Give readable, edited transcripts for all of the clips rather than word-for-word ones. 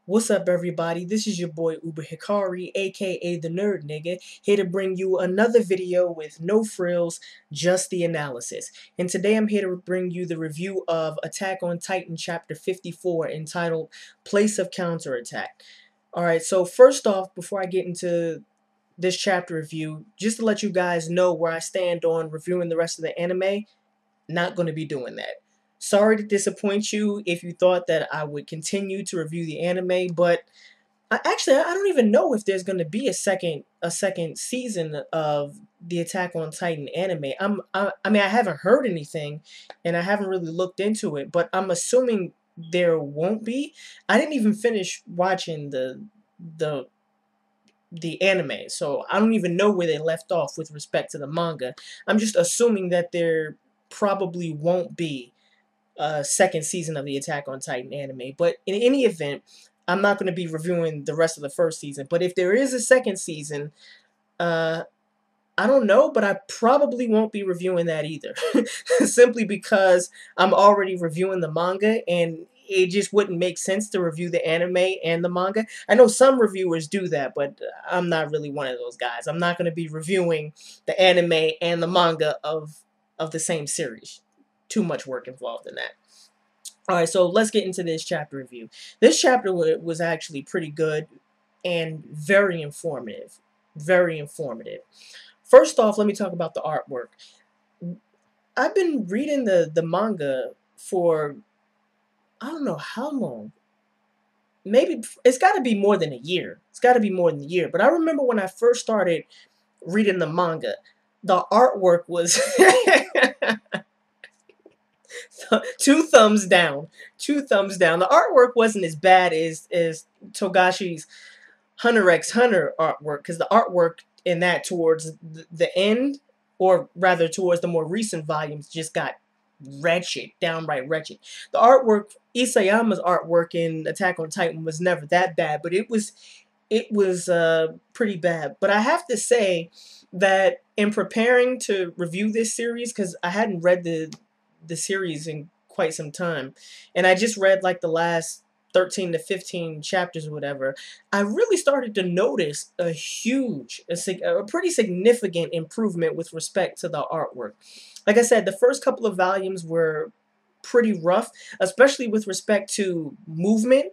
What's up, everybody? This is your boy Uber Hikari, aka the Nerd Nigga, here to bring you another video with no frills, just the analysis. And today I'm here to bring you the review of Attack on Titan Chapter 54, entitled Place of Counterattack. Alright, so first off, before I get into this chapter review, just to let you guys know where I stand on reviewing the rest of the anime, not going to be doing that. Sorry to disappoint you if you thought that I would continue to review the anime, but I don't even know if there's going to be a second season of the Attack on Titan anime. I mean, I haven't heard anything and I haven't really looked into it, but I'm assuming there won't be. I didn't even finish watching the anime, so I don't even know where they left off with respect to the manga. I'm just assuming that there probably won't be second season of the Attack on Titan anime. But in any event, I'm not going to be reviewing the rest of the first season. But if there is a second season, I don't know, but I probably won't be reviewing that either. Simply because I'm already reviewing the manga, and it just wouldn't make sense to review the anime and the manga. I know some reviewers do that, but I'm not really one of those guys. I'm not going to be reviewing the anime and the manga of the same series. Too much work involved in that. Alright, so let's get into this chapter review. This chapter was actually pretty good and very informative. Very informative. First off, let me talk about the artwork. I've been reading the manga for, I don't know how long. Maybe, it's got to be more than a year. It's got to be more than a year. But I remember when I first started reading the manga, the artwork was... Two thumbs down. Two thumbs down. The artwork wasn't as bad as Togashi's Hunter x Hunter artwork, because the artwork in that towards the end, or rather towards the more recent volumes, just got wretched, downright wretched. The artwork, Isayama's artwork in Attack on Titan, was never that bad, but it was pretty bad. But I have to say that in preparing to review this series, because I hadn't read the series in quite some time, and I just read like the last 13 to 15 chapters or whatever, I really started to notice a pretty significant improvement with respect to the artwork. Like I said, the first couple of volumes were pretty rough, especially with respect to movement,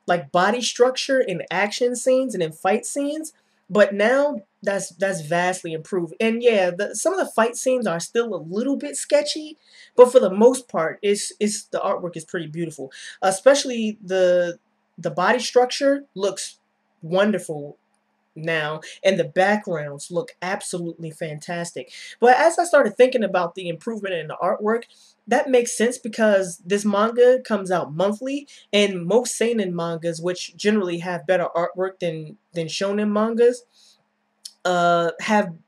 like body structure in action scenes and in fight scenes. But now that's vastly improved. And yeah, some of the fight scenes are still a little bit sketchy, but for the most part, the artwork is pretty beautiful. Especially the body structure looks wonderful now, and the backgrounds look absolutely fantastic. But as I started thinking about the improvement in the artwork, that makes sense because this manga comes out monthly, and most seinen mangas, which generally have better artwork than shonen mangas,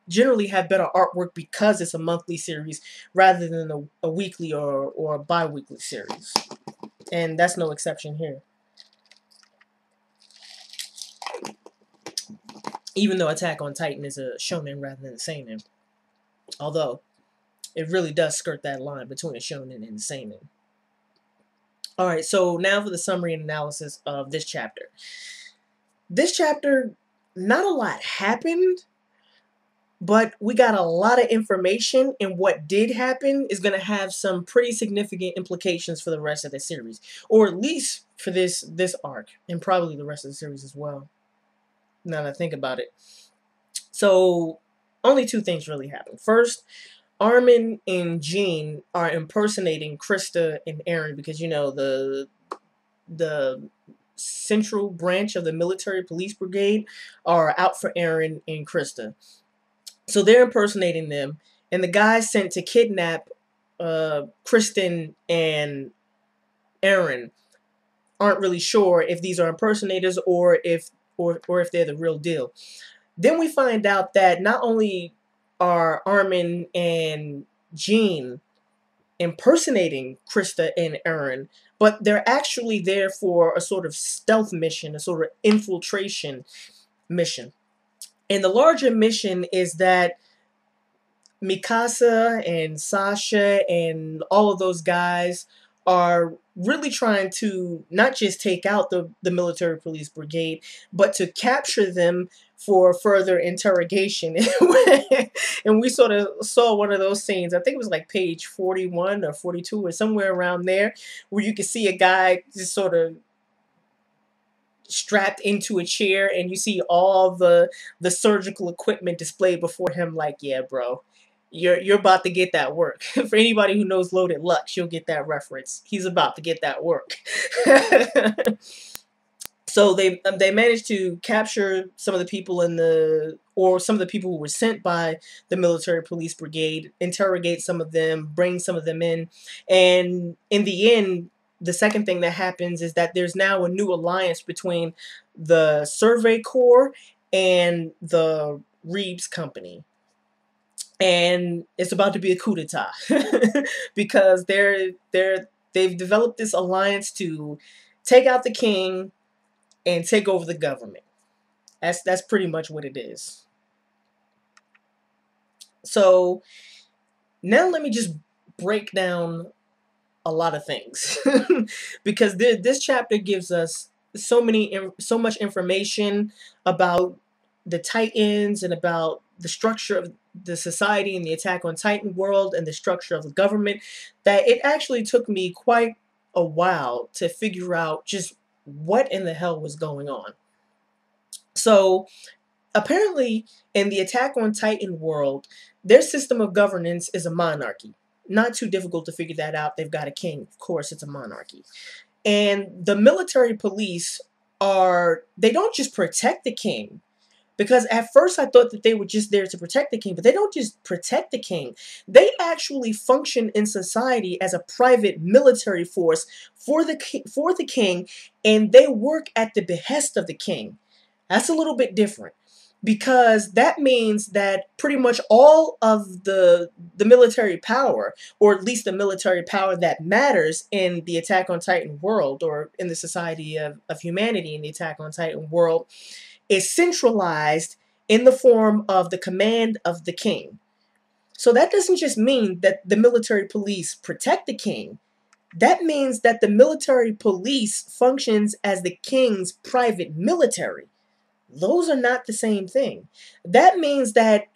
generally have better artwork because it's a monthly series rather than a weekly or a bi-weekly series. And that's no exception here. Even though Attack on Titan is a shonen rather than a seinen. Although, it really does skirt that line between a shonen and a seinen. Alright, so now for the summary and analysis of this chapter. This chapter, not a lot happened, but we got a lot of information, and what did happen is going to have some pretty significant implications for the rest of the series. Or at least for this arc, and probably the rest of the series as well, now that I think about it. So, only two things really happen. First, Armin and Jean are impersonating Krista and Eren because, you know, the central branch of the military police brigade are out for Eren and Krista. So they're impersonating them, and the guys sent to kidnap Kristen and Eren aren't really sure if these are impersonators or if they're the real deal. Then we find out that not only are Armin and Jean impersonating Krista and Eren, but they're actually there for a sort of stealth mission, a sort of infiltration mission. And the larger mission is that Mikasa and Sasha and all of those guys are really trying to not just take out the military police brigade, but to capture them for further interrogation. And we sort of saw one of those scenes, I think it was like page 41 or 42 or somewhere around there, where you could see a guy just sort of strapped into a chair, and you see all the surgical equipment displayed before him. Like, yeah, bro, you're about to get that work. For anybody who knows Loaded Lux, you'll get that reference. He's about to get that work. So they managed to capture some of the people some of the people who were sent by the military police brigade, interrogate some of them, bring some of them in, and in the end, the second thing that happens is that there's now a new alliance between the Survey Corps and the Reeves Company. And it's about to be a coup d'etat because they've developed this alliance to take out the king and take over the government. That's pretty much what it is. So now let me just break down a lot of things because this chapter gives us so much information about the Titans and about the structure of the society and the Attack on Titan world and the structure of the government, that it actually took me quite a while to figure out just what in the hell was going on. So apparently in the Attack on Titan world, their system of governance is a monarchy. Not too difficult to figure that out. They've got a king. Of course, it's a monarchy. And the military police they don't just protect the king. Because at first I thought that they were just there to protect the king, but they don't just protect the king. They actually function in society as a private military force for the king, and they work at the behest of the king. That's a little bit different, because that means that pretty much all of the military power, or at least the military power that matters in the Attack on Titan world, or in the society of humanity in the Attack on Titan world, is centralized in the form of the command of the king. So that doesn't just mean that the military police protect the king. That means that the military police functions as the king's private military. Those are not the same thing. That means that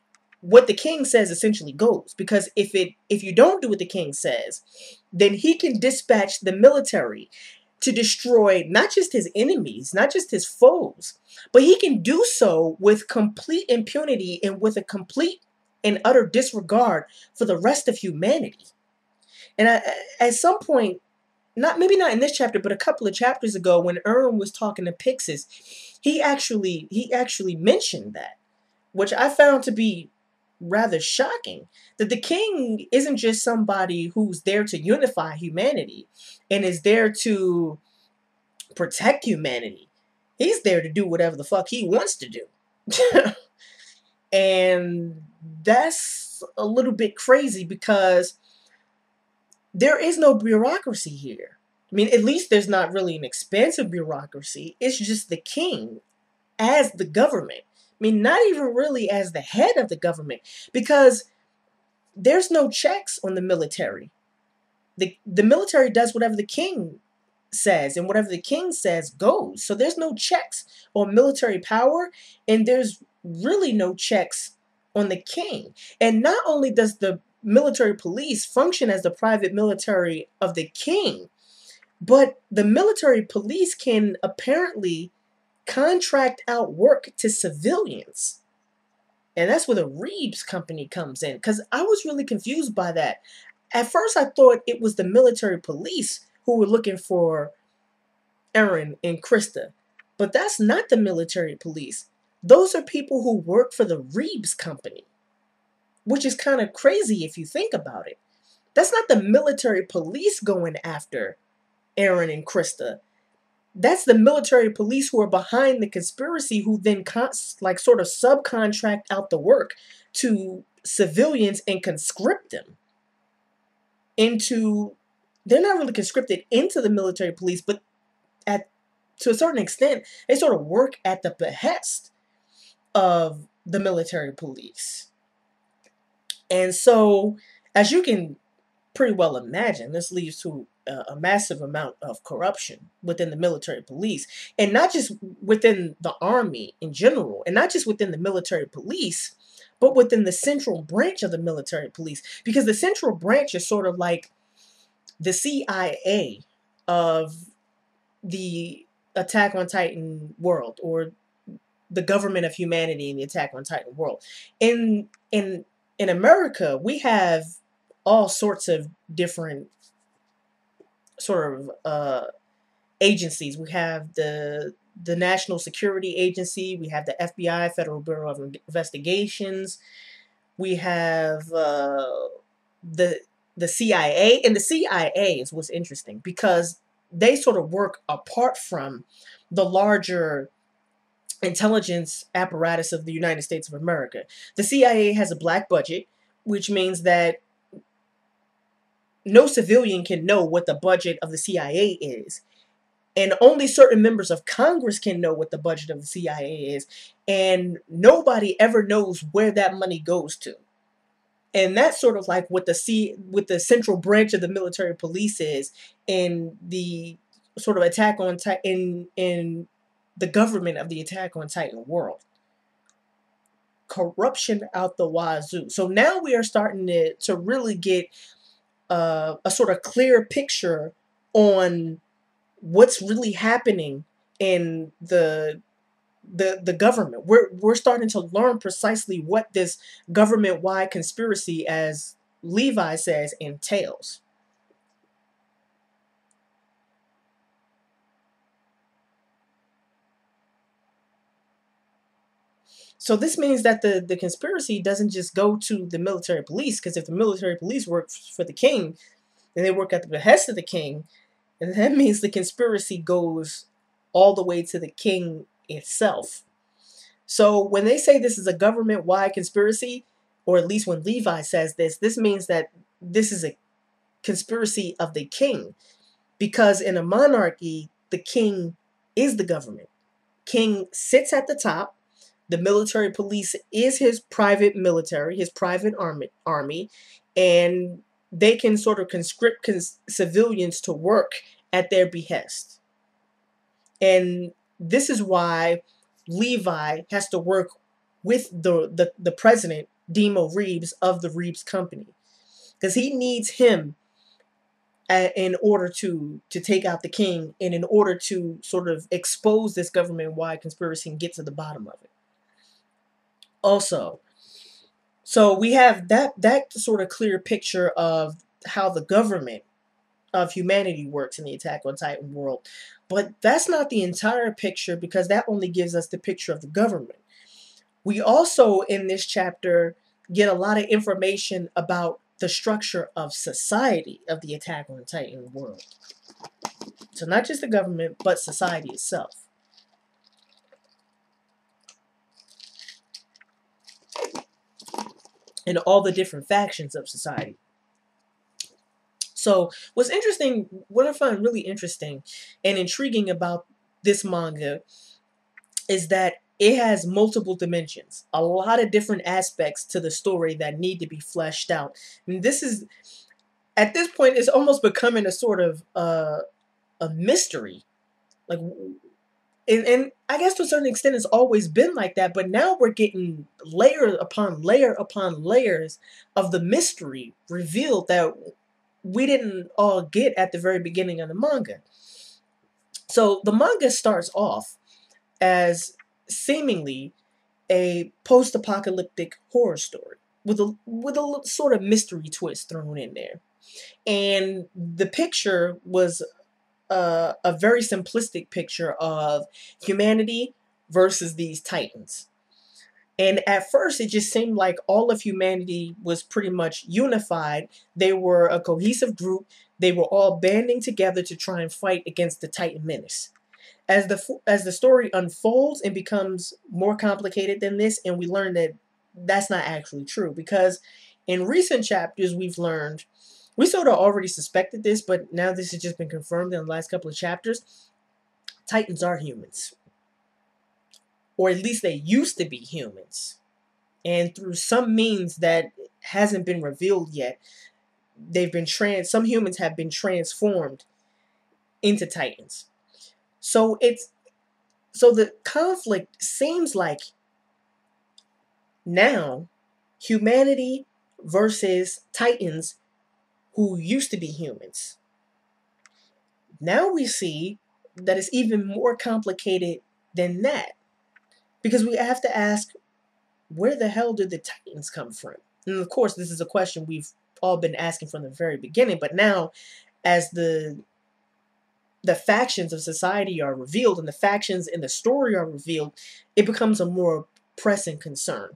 what the king says essentially goes, because if you don't do what the king says, then he can dispatch the military to destroy not just his enemies, not just his foes, but he can do so with complete impunity and with a complete and utter disregard for the rest of humanity. And at some point, maybe not in this chapter, but a couple of chapters ago, when Eren was talking to Pixis, he actually mentioned that, which I found to be rather shocking, that the king isn't just somebody who's there to unify humanity and is there to protect humanity. He's there to do whatever the fuck he wants to do. And that's a little bit crazy, because there is no bureaucracy here. I mean, at least there's not really an expansive bureaucracy. It's just the king as the government. I mean, not even really as the head of the government, because there's no checks on the military. The military does whatever the king says, and whatever the king says goes. So there's no checks on military power, and there's really no checks on the king. And not only does the military police function as the private military of the king, but the military police can apparently contract out work to civilians. And that's where the Reeves Company comes in, because I was really confused by that. At first I thought it was the military police who were looking for Eren and Krista, but that's not the military police. Those are people who work for the Reeves Company, which is kind of crazy if you think about it. That's not the military police going after Eren and Krista. That's the military police who are behind the conspiracy, who then sort of subcontract out the work to civilians and conscript them into. They're not really conscripted into the military police, but to a certain extent, they sort of work at the behest of the military police. And so, as you can pretty well imagine, this leads to a massive amount of corruption within the military police, and not just within the army in general, and not just within the military police, but within the central branch of the military police, because the central branch is sort of like the CIA of the Attack on Titan world, or the government of humanity in the Attack on Titan world. In America, we have all sorts of different sort of agencies. We have the National Security Agency. We have the FBI, Federal Bureau of Investigations. We have the CIA, and the CIA is what's interesting because they sort of work apart from the larger intelligence apparatus of the United States of America. The CIA has a black budget, which means that no civilian can know what the budget of the CIA is. And only certain members of Congress can know what the budget of the CIA is. And nobody ever knows where that money goes to. And that's sort of like what the central branch of the military police is in the sort of Attack on Titan, in the government of the Attack on Titan world. Corruption out the wazoo. So now we are starting to really get a sort of clear picture on what's really happening in the government. We're starting to learn precisely what this government-wide conspiracy, as Levi says, entails. So this means that the conspiracy doesn't just go to the military police, because if the military police work for the king, and they work at the behest of the king, and that means the conspiracy goes all the way to the king itself. So when they say this is a government-wide conspiracy, or at least when Levi says this means that this is a conspiracy of the king. Because in a monarchy, the king is the government. King sits at the top. The military police is his private military, his private army, and they can sort of conscript civilians to work at their behest. And this is why Levi has to work with the president, Demo Reeves, of the Reeves Company, because he needs him in order to take out the king, and in order to sort of expose this government-wide conspiracy and get to the bottom of it. Also, so we have that sort of clear picture of how the government of humanity works in the Attack on Titan world. But that's not the entire picture, because that only gives us the picture of the government. We also, in this chapter, get a lot of information about the structure of society of the Attack on Titan world. So not just the government, but society itself. And all the different factions of society. So what's interesting, what I find really interesting and intriguing about this manga is that it has multiple dimensions, a lot of different aspects to the story that need to be fleshed out. And this is, at this point, it's almost becoming a sort of a mystery. Like, and I guess to a certain extent it's always been like that, but now we're getting layer upon layer upon layers of the mystery revealed that we didn't all get at the very beginning of the manga. So the manga starts off as seemingly a post-apocalyptic horror story with a sort of mystery twist thrown in there. And the picture was a very simplistic picture of humanity versus these titans. And at first, it just seemed like all of humanity was pretty much unified. They were a cohesive group. They were all banding together to try and fight against the Titan menace. As the story unfolds and becomes more complicated than this, and we learn that that's not actually true, because in recent chapters we've learned, we sort of already suspected this, but now this has just been confirmed in the last couple of chapters, Titans are humans. Or at least they used to be humans. And through some means that hasn't been revealed yet, some humans have been transformed into Titans. So the conflict seems like now humanity versus Titans who used to be humans. Now we see that it's even more complicated than that, because we have to ask, where the hell did the Titans come from? And of course, this is a question we've all been asking from the very beginning, but now as the factions of society are revealed and the factions in the story are revealed, it becomes a more pressing concern.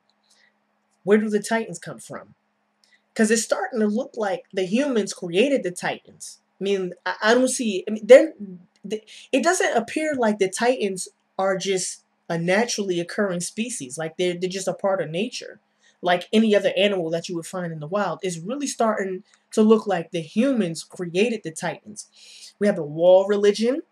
Where do the Titans come from? Because it's starting to look like the humans created the Titans. I mean, I don't see... I mean, it doesn't appear like the Titans are just a naturally occurring species. Like, they're just a part of nature. Like any other animal that you would find in the wild. It's really starting to look like the humans created the Titans. We have the wall religion.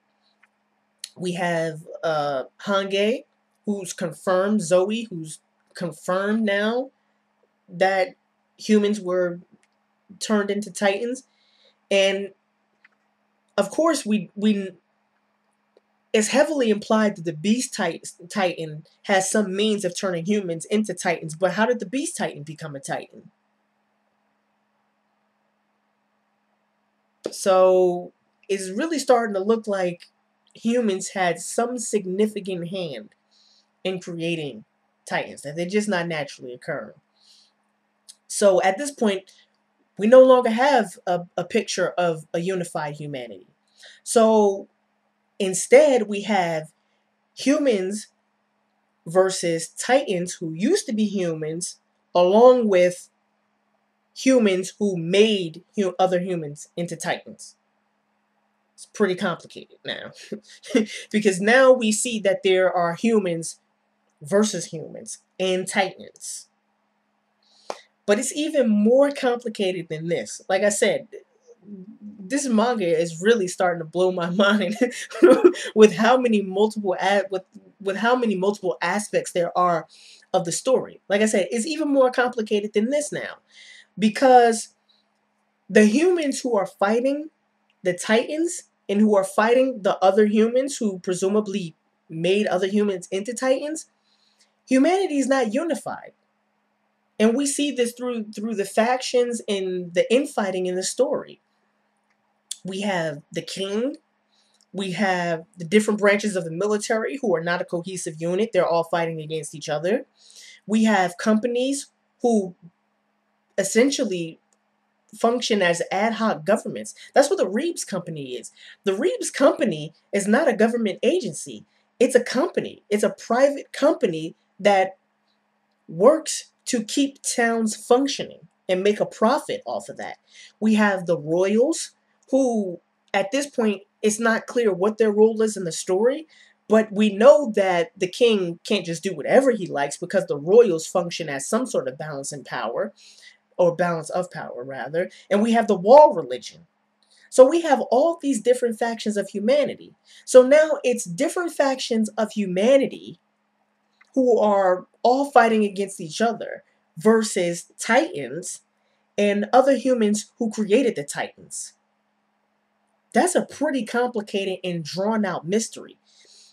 We have Hange, who's confirmed, Zoe, who's confirmed now that humans were turned into Titans. And of course, it's heavily implied that the Beast Titan has some means of turning humans into Titans. But how did the Beast Titan become a Titan? So it's really starting to look like humans had some significant hand in creating Titans, that they're just not naturally occurring. So at this point, we no longer have a picture of a unified humanity. So instead, we have humans versus Titans who used to be humans, along with humans who made other humans into Titans. It's pretty complicated now. Because now we see that there are humans versus humans and Titans. But it's even more complicated than this. Like I said, this manga is really starting to blow my mind with how many multiple aspects there are of the story. Like I said, it's even more complicated than this now, because the humans who are fighting the Titans and who are fighting the other humans who presumably made other humans into Titans, humanity is not unified. And we see this through the factions and the infighting in the story. We have the king. We have the different branches of the military who are not a cohesive unit. They're all fighting against each other. We have companies who essentially function as ad hoc governments. That's what the Reeves Company is. The Reeves Company is not a government agency. It's a company. It's a private company that works to keep towns functioning and make a profit off of that. We have the royals, who at this point it's not clear what their role is in the story, but we know that the king can't just do whatever he likes, because the royals function as some sort of balance in power, or balance of power rather. And we have the wall religion. So we have all these different factions of humanity. So now it's different factions of humanity who are all fighting against each other versus Titans and other humans who created the Titans. That's a pretty complicated and drawn out mystery.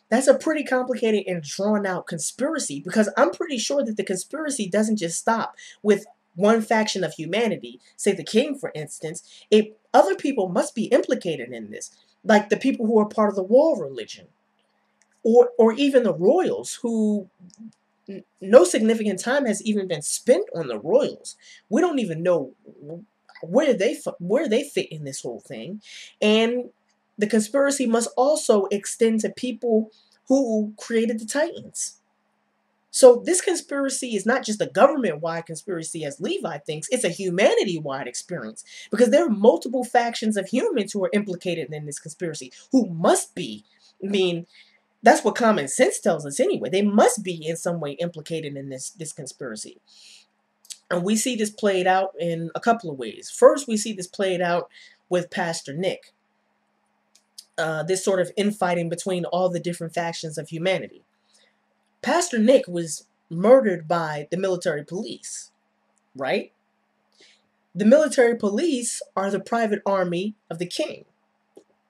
That's a pretty complicated and drawn out conspiracy, because I'm pretty sure that the conspiracy doesn't just stop with one faction of humanity, say the king, for instance. Other people must be implicated in this, like the people who are part of the wall religion, or even the royals, who no significant time has even been spent on the royals. We don't even know where they fit in this whole thing. And the conspiracy must also extend to people who created the Titans. So this conspiracy is not just a government-wide conspiracy, as Levi thinks. It's a humanity-wide experience, because there are multiple factions of humans who are implicated in this conspiracy, who must be, I mean, that's what common sense tells us anyway. They must be in some way implicated in this conspiracy. And we see this played out in a couple of ways. First, we see this played out with Pastor Nick. This sort of infighting between all the different factions of humanity. Pastor Nick was murdered by the military police, right? The military police are the private army of the king,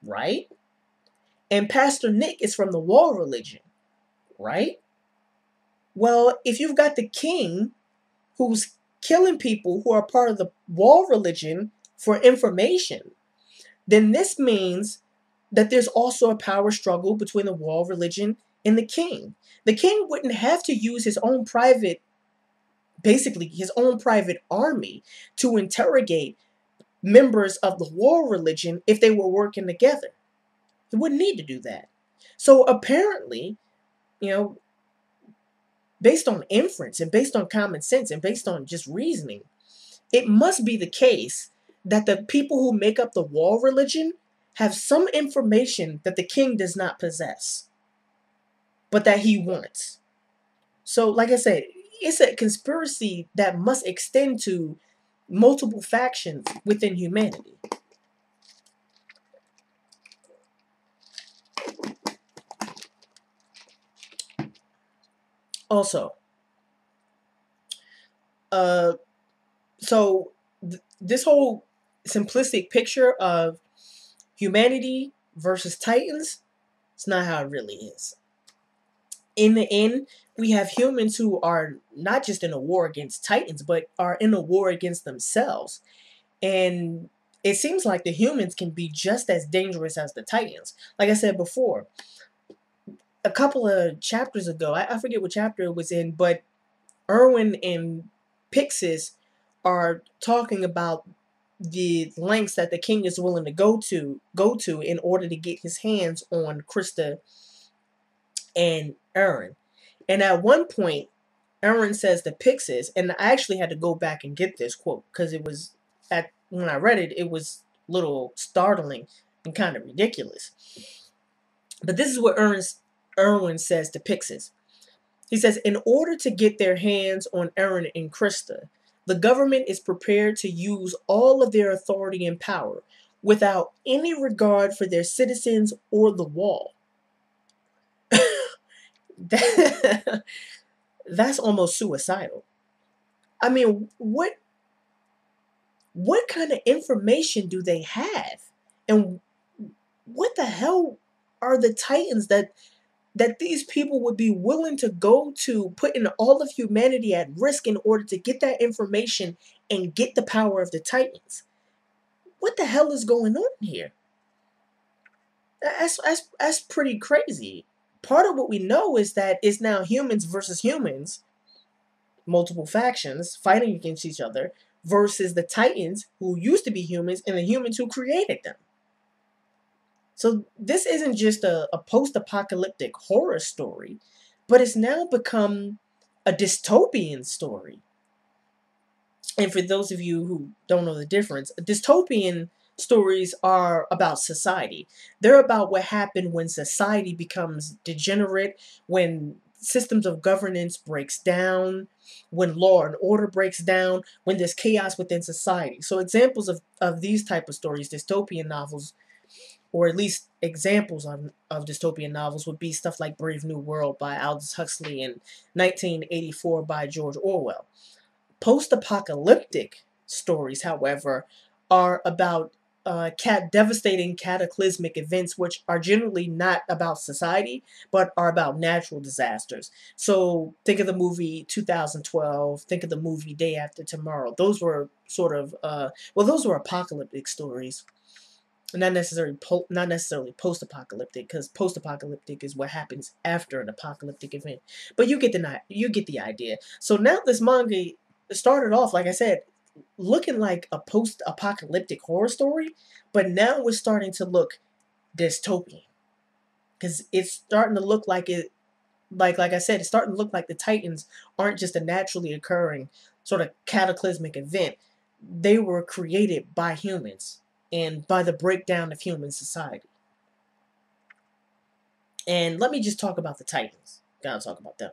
right? And Pastor Nick is from the wall religion, right? Well, if you've got the king who's killing people who are part of the wall religion for information, then this means that there's also a power struggle between the wall religion and the king. The king wouldn't have to use his own private, basically his own private army to interrogate members of the wall religion if they were working together. He wouldn't need to do that. So apparently, you know, based on inference and based on common sense and based on just reasoning, it must be the case that the people who make up the wall religion have some information that the king does not possess, but that he wants. So, like I said, it's a conspiracy that must extend to multiple factions within humanity. Also, this whole simplistic picture of humanity versus Titans, it's not how it really is. In the end, we have humans who are not just in a war against Titans, but are in a war against themselves. And it seems like the humans can be just as dangerous as the Titans. Like I said before, a couple of chapters ago, I forget what chapter it was in, but Erwin and Pixis are talking about the lengths that the king is willing to go to in order to get his hands on Krista and Aaron. And at one point, Aaron says to Pixis, and I actually had to go back and get this quote because it was when I read it, it was a little startling and kind of ridiculous. But this is what Erwin says to Pixis. He says, in order to get their hands on Aaron and Krista, the government is prepared to use all of their authority and power without any regard for their citizens or the wall. That's almost suicidal. I mean, what kind of information do they have? And what the hell are the Titans that these people would be willing to go to, putting all of humanity at risk in order to get that information and get the power of the Titans? What the hell is going on here? That's pretty crazy. Part of what we know is that it's now humans versus humans, multiple factions fighting against each other, versus the Titans who used to be humans and the humans who created them. So this isn't just a post-apocalyptic horror story, but it's now become a dystopian story. And for those of you who don't know the difference, dystopian stories are about society. They're about what happened when society becomes degenerate, when systems of governance breaks down, when law and order breaks down, when there's chaos within society. So examples of these type of stories, dystopian novels, or at least examples of dystopian novels, would be stuff like Brave New World by Aldous Huxley and 1984 by George Orwell. Post-apocalyptic stories, however, are about devastating cataclysmic events, which are generally not about society, but are about natural disasters. So think of the movie 2012, think of the movie Day After Tomorrow. Those were sort of, those were apocalyptic stories. Not necessarily post-apocalyptic, because post-apocalyptic is what happens after an apocalyptic event. But you get the idea. So now this manga started off, like I said, looking like a post-apocalyptic horror story, but now we're starting to look dystopian, because it's starting to look like it, like I said, it's starting to look like the Titans aren't just a naturally occurring sort of cataclysmic event. They were created by humans and by the breakdown of human society. And let me just talk about the Titans. Gotta talk about them.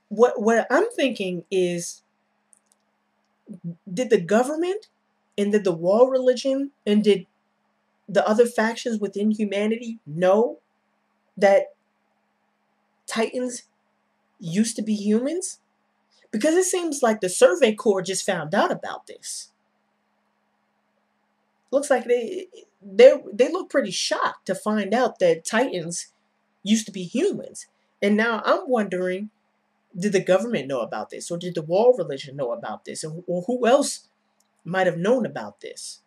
What I'm thinking is, did the government and did the wall religion and did the other factions within humanity know that Titans used to be humans? Because it seems like the Survey Corps just found out about this. Looks like they look pretty shocked to find out that Titans used to be humans. And now I'm wondering, did the government know about this? Or did the wall religion know about this? Or who else might have known about this?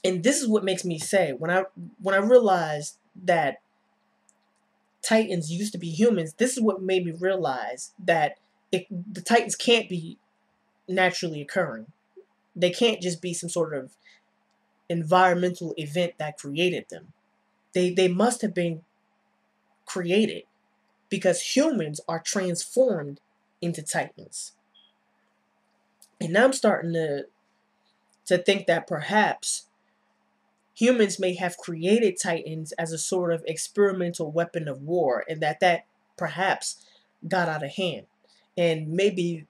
And this is what makes me say, when I realized that Titans used to be humans, this is what made me realize that the Titans can't be naturally occurring. They can't just be some sort of environmental event that created them. They must have been created because humans are transformed into Titans. And now I'm starting to think that perhaps humans may have created Titans as a sort of experimental weapon of war, and that perhaps got out of hand. And maybe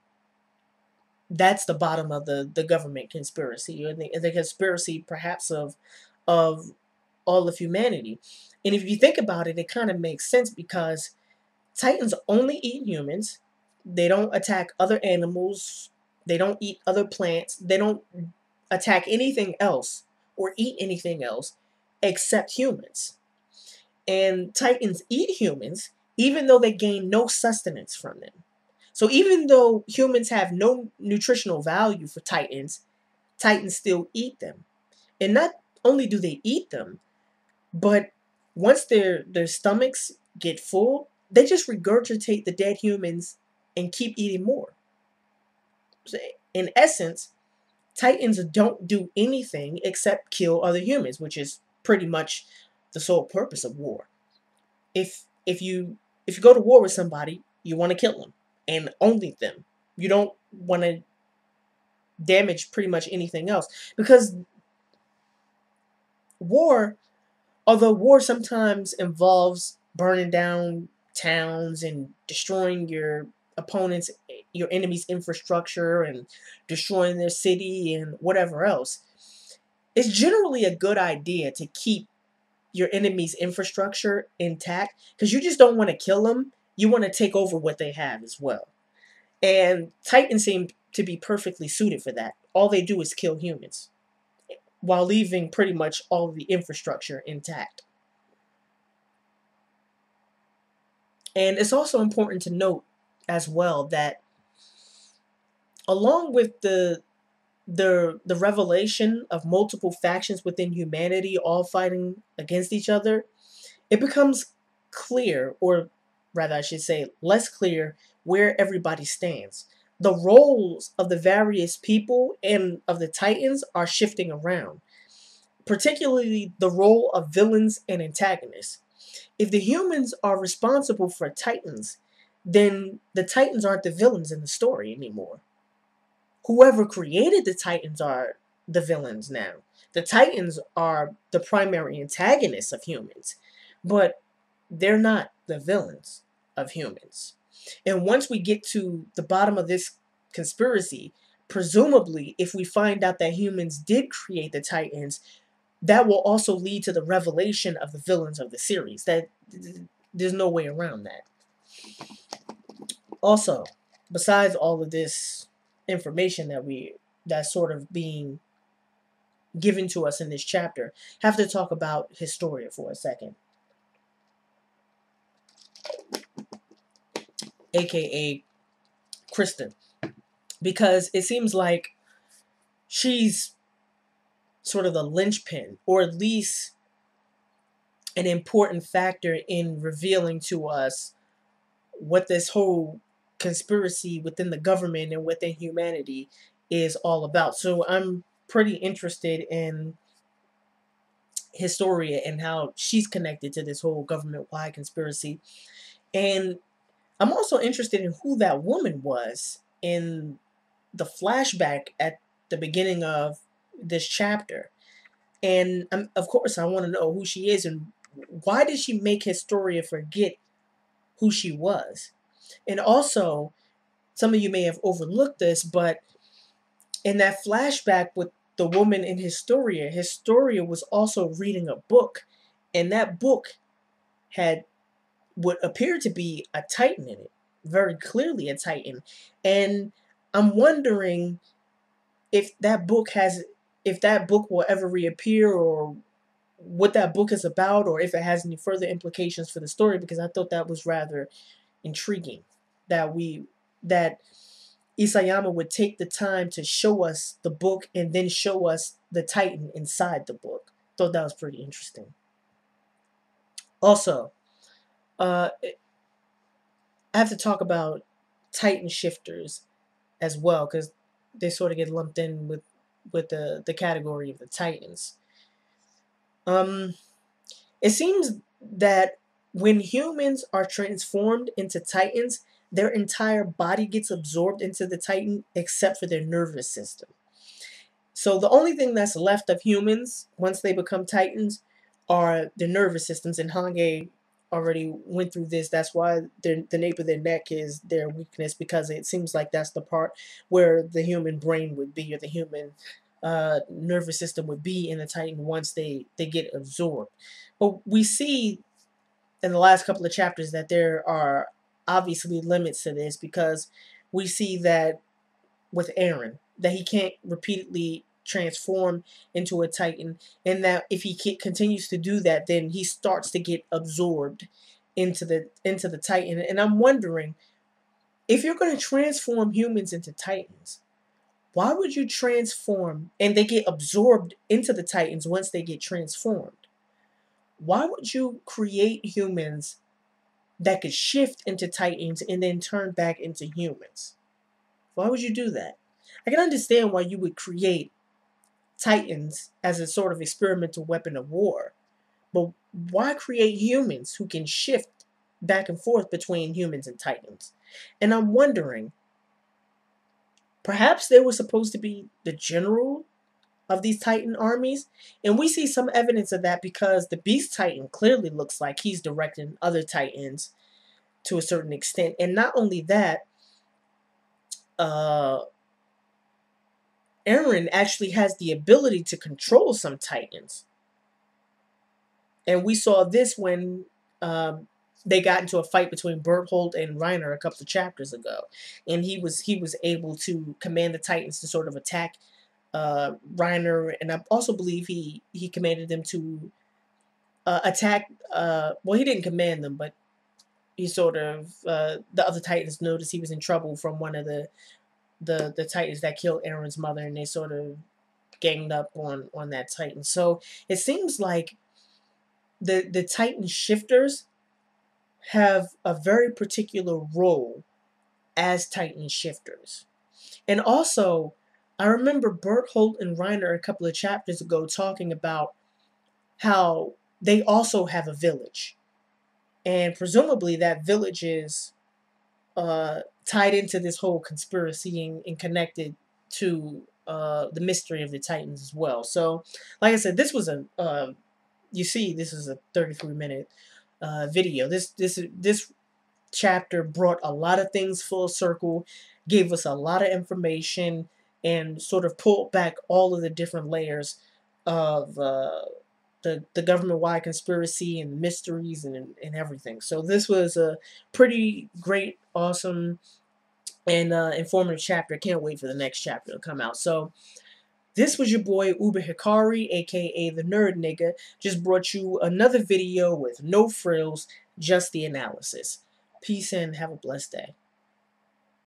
that's the bottom of the government conspiracy, or the conspiracy perhaps of all of humanity. And if you think about it, it kind of makes sense, because Titans only eat humans. They don't attack other animals. They don't eat other plants. They don't attack anything else or eat anything else except humans. And Titans eat humans even though they gain no sustenance from them. So even though humans have no nutritional value for Titans, Titans still eat them. And not only do they eat them, but once their stomachs get full, they just regurgitate the dead humans and keep eating more. So in essence, Titans don't do anything except kill other humans, which is pretty much the sole purpose of war. If you go to war with somebody, you want to kill them and only them. You don't want to damage pretty much anything else, because although war sometimes involves burning down towns and destroying your enemy's infrastructure and destroying their city and whatever else, it's generally a good idea to keep your enemy's infrastructure intact, because you just don't want to kill them. You want to take over what they have as well. And Titans seem to be perfectly suited for that. All they do is kill humans while leaving pretty much all of the infrastructure intact. And it's also important to note as well that along with the revelation of multiple factions within humanity all fighting against each other, it becomes clear, or rather I should say less clear, where everybody stands. The roles of the various people and of the Titans are shifting around, particularly the role of villains and antagonists. If the humans are responsible for Titans, then the Titans aren't the villains in the story anymore. Whoever created the Titans are the villains now. The Titans are the primary antagonists of humans, but they're not the villains of humans. And once we get to the bottom of this conspiracy, presumably if we find out that humans did create the Titans, that will also lead to the revelation of the villains of the series. There's no way around that. Also, besides all of this information that's sort of being given to us in this chapter, have to talk about Historia for a second, aka Kristen, because it seems like she's sort of the linchpin, or at least an important factor in revealing to us what this whole conspiracy within the government and within humanity is all about. So I'm pretty interested in Historia and how she's connected to this whole government-wide conspiracy. And I'm also interested in who that woman was in the flashback at the beginning of this chapter. And of course, I want to know who she is and why did she make Historia forget who she was. And also, some of you may have overlooked this, but in that flashback with the woman in Historia, Historia was also reading a book, and that book had what appeared to be a Titan in it. very clearly a Titan. And I'm wondering if that book will ever reappear, or what that book is about, or if it has any further implications for the story, because I thought that was rather intriguing that Isayama would take the time to show us the book and then show us the Titan inside the book. Thought that was pretty interesting. Also, I have to talk about Titan shifters as well, because they sort of get lumped in with the category of the Titans. It seems that when humans are transformed into Titans, their entire body gets absorbed into the Titan except for their nervous system. So the only thing that's left of humans once they become Titans are the nervous systems, and Hange already went through this. That's why the nape of their neck is their weakness, because it seems like that's the part where the human brain would be, or the human nervous system would be in the Titan once they get absorbed. But we see in the last couple of chapters that there are obviously limits to this, because we see that with Eren, that he can't repeatedly transform into a Titan, and that if he continues to do that, then he starts to get absorbed into the Titan. And I'm wondering, if you're going to transform humans into Titans, why would you transform and they get absorbed into the Titans once they get transformed? Why would you create humans that could shift into Titans and then turn back into humans? Why would you do that? I can understand why you would create Titans as a sort of experimental weapon of war, but why create humans who can shift back and forth between humans and Titans? And I'm wondering, perhaps they were supposed to be the general of these Titan armies, and we see some evidence of that because the Beast Titan clearly looks like he's directing other Titans to a certain extent. And not only that, Eren actually has the ability to control some Titans. And we saw this when they got into a fight between Bertholdt and Reiner a couple of chapters ago. And he was able to command the Titans to sort of attack Reiner. And I also believe he commanded them to attack, well, he didn't command them, but he sort of, the other Titans noticed he was in trouble from one of the Titans that killed Eren's mother, and they sort of ganged up on that Titan. So it seems like the Titan shifters have a very particular role as Titan shifters. And also, I remember Bertholdt and Reiner a couple of chapters ago talking about how they also have a village. And presumably that village is tied into this whole conspiracy and connected to the mystery of the Titans as well. So, like I said, this was you see, this is a 33-minute video. This chapter brought a lot of things full circle, gave us a lot of information, and sort of pulled back all of the different layers of the government-wide conspiracy and mysteries and everything. So this was a pretty great, awesome, and informative chapter. Can't wait for the next chapter to come out. So this was your boy Uber Hikari, aka the Nerd Nigga. Just brought you another video with no frills, just the analysis. Peace and have a blessed day.